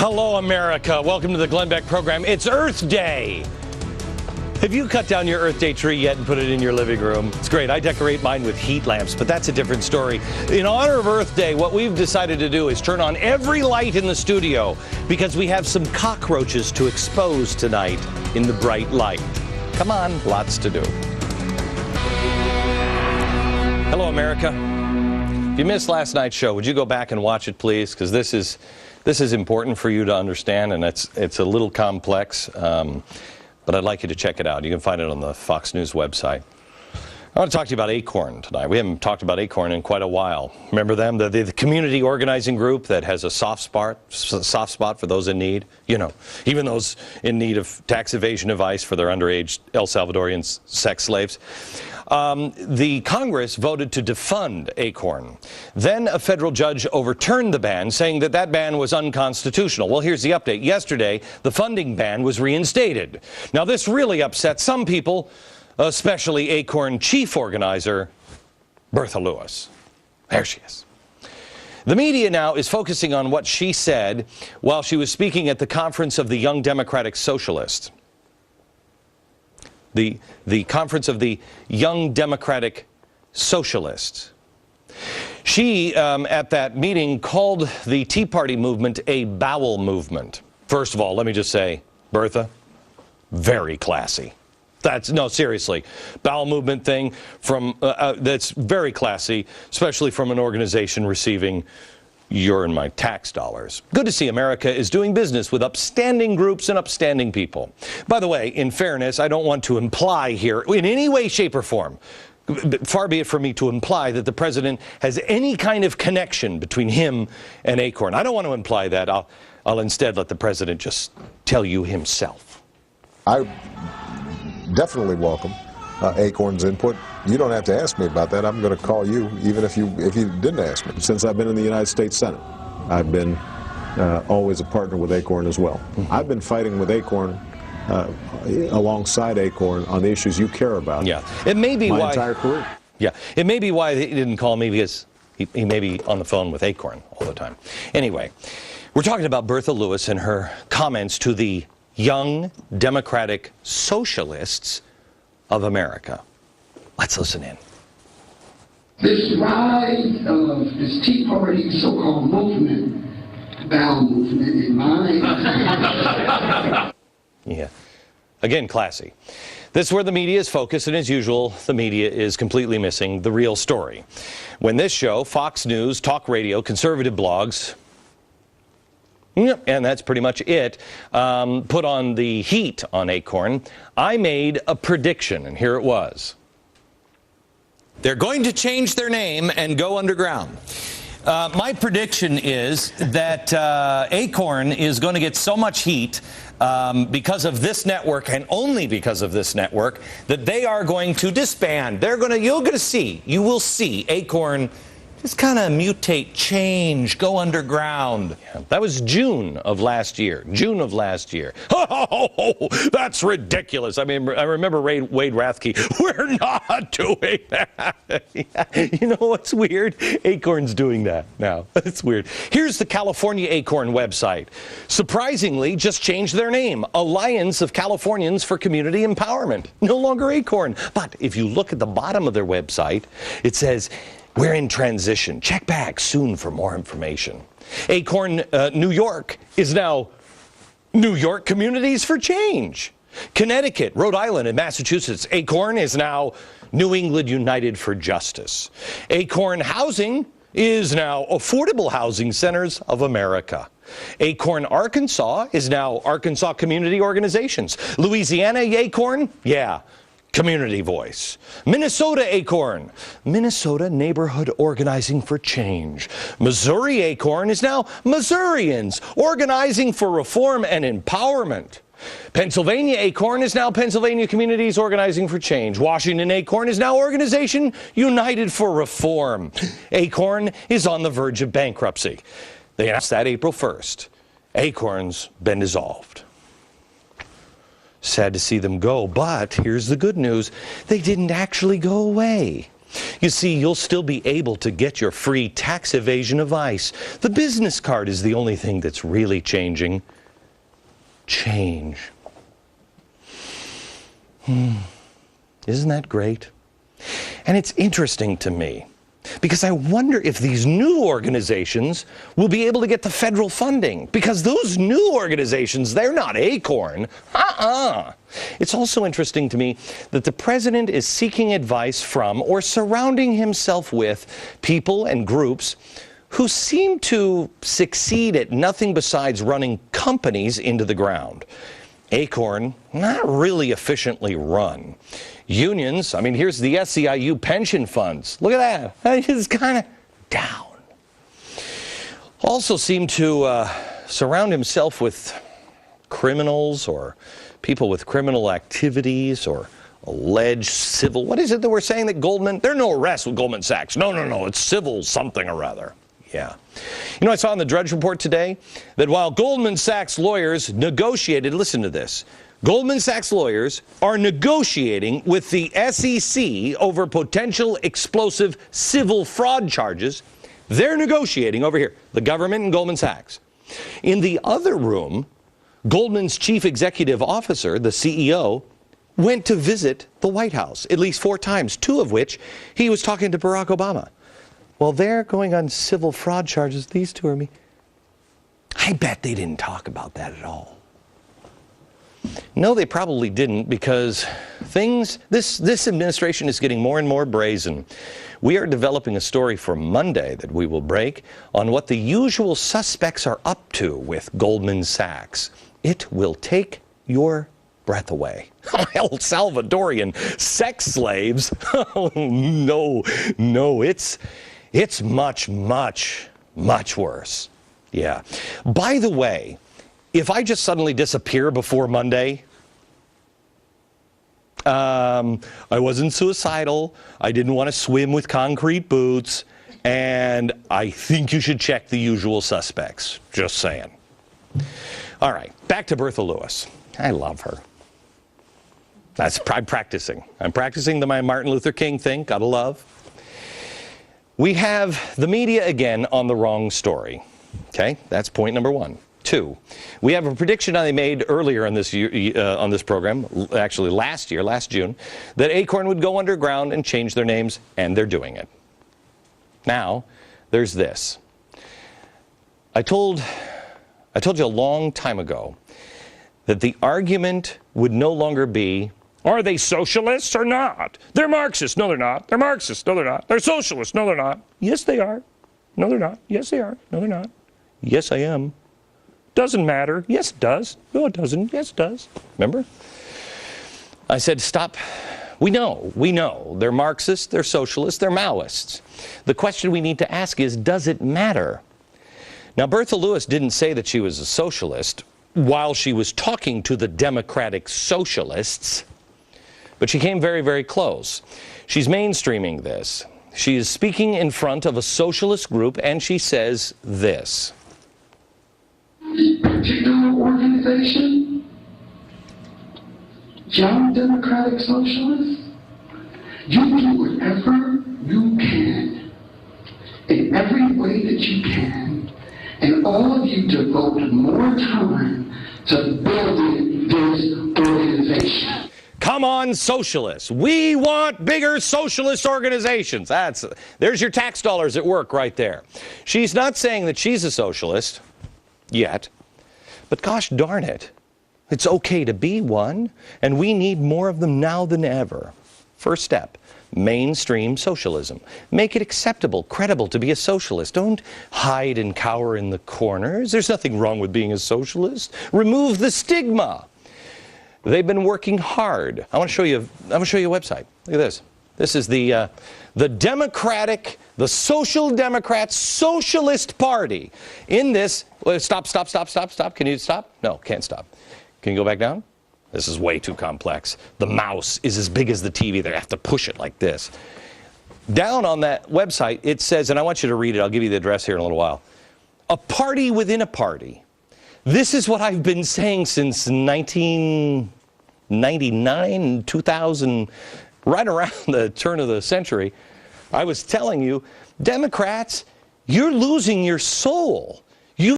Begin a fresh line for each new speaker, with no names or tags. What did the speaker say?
Hello, America. Welcome to the Glenn Beck program. It's Earth Day. Have you cut down your Earth Day tree yet and put it in your living room? It's great. I decorate mine with heat lamps, but that's a different story. In honor of Earth Day, what we've decided to do is turn on every light in the studio because we have some cockroaches to expose tonight in the bright light. Come on, lots to do. Hello, America. If you missed last night's show, would you go back and watch it, please? Because this is important for you to understand, and it's a little complex. But I'd like you to check it out. You can find it on the Fox News website. I want to talk to you about ACORN tonight. We haven't talked about ACORN in quite a while. Remember them? The community organizing group that has a soft spot for those in need. You know, even those in need of tax evasion advice for their underage El Salvadorian sex slaves. The Congress voted to defund ACORN. Then a federal judge overturned the ban, saying that that ban was unconstitutional. Well, here's the update. Yesterday, the funding ban was reinstated. Now, this really upset some people, especially ACORN chief organizer Bertha Lewis. There she is. The media now is focusing on what she said while she was speaking at the conference of the Young Democratic Socialists. The conference of the Young Democratic Socialists. She, at that meeting, called the Tea Party movement a bowel movement. First of all, let me just say, Bertha, very classy. No, seriously, bowel movement thing from that's very classy, especially from an organization receiving your and my tax dollars. Good to see America is doing business with upstanding groups and upstanding people. By the way, in fairness, I don't want to imply here in any way, shape, or form, far be it from me to imply that the president has any kind of connection between him and ACORN. I don't want to imply that. I'll instead let the president just tell you himself.
I definitely welcome ACORN's input. You don't have to ask me about that. I'm going to call you, even if you didn't ask me. Since I've been in the United States Senate, I've been always a partner with ACORN as well. I've been fighting with ACORN, alongside ACORN, on the issues you care about.
Yeah, it may be
my entire career.
Yeah, it may be why he didn't call me, because he may be on the phone with ACORN all the time. Anyway, we're talking about Bertha Lewis and her comments to the Young Democratic Socialists of America. Let's listen in.
This rise of this Tea Party so-called movement, bowel movement in mind.
Yeah. Again, classy. This is where the media is focused, and as usual, the media is completely missing the real story. When this show, Fox News, talk radio, conservative blogs, and that's pretty much it, put on the heat on ACORN, I made a prediction, and here it was.
They're going to change their name and go underground. My prediction is that ACORN is going to get so much heat because of this network, and only because of this network, that they are going to disband. You will see ACORN just kind of mutate, change, go underground.
Yeah, that was June of last year. Oh, that's ridiculous. I mean, I remember Wade Rathke. We're not doing that. Yeah. You know what's weird? ACORN's doing that now. It's weird. Here's the California ACORN website. Surprisingly, just changed their name. Alliance of Californians for Community Empowerment. No longer ACORN. But if you look at the bottom of their website, it says, we're in transition. Check back soon for more information. ACORN New York is now New York Communities for Change. Connecticut, Rhode Island, and Massachusetts, ACORN is now New England United for Justice. ACORN Housing is now Affordable Housing Centers of America. ACORN Arkansas is now Arkansas Community Organizations. Louisiana ACORN, yeah, Community Voice. Minnesota ACORN, Minnesota Neighborhood Organizing for Change. Missouri ACORN is now Missourians Organizing for Reform and Empowerment. Pennsylvania ACORN is now Pennsylvania Communities Organizing for Change. Washington ACORN is now Organization United for Reform. ACORN is on the verge of bankruptcy. They announced that April 1st. ACORN's been dissolved. Sad to see them go, but here's the good news. They didn't actually go away. You see, you'll still be able to get your free tax evasion advice. The business card is the only thing that's really changing. Change. Isn't that great? And it's interesting to me, because I wonder if these new organizations will be able to get the federal funding, because those new organizations, they're not ACORN. It's also interesting to me that the president is seeking advice from or surrounding himself with people and groups who seem to succeed at nothing besides running companies into the ground. ACORN, not really efficiently run. Unions, I mean, here's the SEIU pension funds. Look at that. It's kind of down. Also seem to surround himself with criminals or people with criminal activities or alleged civil. What is it that we're saying that Goldman, there are no arrests with Goldman Sachs. No, it's civil something or other. Yeah. You know, I saw in the Drudge Report today that while Goldman Sachs lawyers negotiated, listen to this, Goldman Sachs lawyers are negotiating with the SEC over potential explosive civil fraud charges. They're negotiating over here, the government and Goldman Sachs. In the other room, Goldman's chief executive officer, the CEO, went to visit the White House at least 4 times, 2 of which he was talking to Barack Obama. Well, they're going on civil fraud charges. These 2 are me. I bet they didn't talk about that at all. No, they probably didn't, because this administration is getting more and more brazen. We are developing a story for Monday that we will break on what the usual suspects are up to with Goldman Sachs. It will take your breath away. El Salvadorian sex slaves? Oh, no, it's much, much, much worse. Yeah. By the way, if I just suddenly disappear before Monday, I wasn't suicidal, I didn't want to swim with concrete boots, and I think you should check the usual suspects. Just saying. All right, back to Bertha Lewis. I love her. I'm practicing. I'm practicing my Martin Luther King thing, gotta love. We have the media again on the wrong story. Okay, that's point number 1. 2, we have a prediction I made earlier on this program, actually last June, that ACORN would go underground and change their names, and they're doing it. Now, there's this. I told you a long time ago that the argument would no longer be, are they socialists or not? They're Marxists. No, they're not. They're Marxists. No, they're not. They're socialists. No, they're not. Yes, they are. No, they're not. Yes, they are. No, they're not. Yes, I am. Doesn't matter. Yes, it does. No, it doesn't. Yes, it does. Remember? I said, stop. We know. They're Marxists, they're socialists, they're Maoists. The question we need to ask is, does it matter? Now, Bertha Lewis didn't say that she was a socialist while she was talking to the Democratic Socialists, but she came very, very close. She's mainstreaming this. She is speaking in front of a socialist group, and she says this.
This particular organization, Young Democratic Socialists, you do whatever you can, in every way that you can, and all of you devote more time to building this organization.
Come on, socialists. We want bigger socialist organizations. There's your tax dollars at work right there. She's not saying that she's a socialist yet, but gosh darn it, it's okay to be one, and we need more of them now than ever. First step, mainstream socialism. Make it acceptable, credible to be a socialist. Don't hide and cower in the corners. There's nothing wrong with being a socialist. Remove the stigma. They've been working hard. I want to show you a website. Look at this. This is the Democratic, the Social Democrats Socialist Party. In this, stop. Can you stop? No, can't stop. Can you go back down? This is way too complex. The mouse is as big as the TV. They have to push it like this. Down on that website, it says, and I want you to read it. I'll give you the address here in a little while. A party within a party. This is what I've been saying since 1999, 2000, right around the turn of the century. I was telling you, Democrats, you're losing your soul.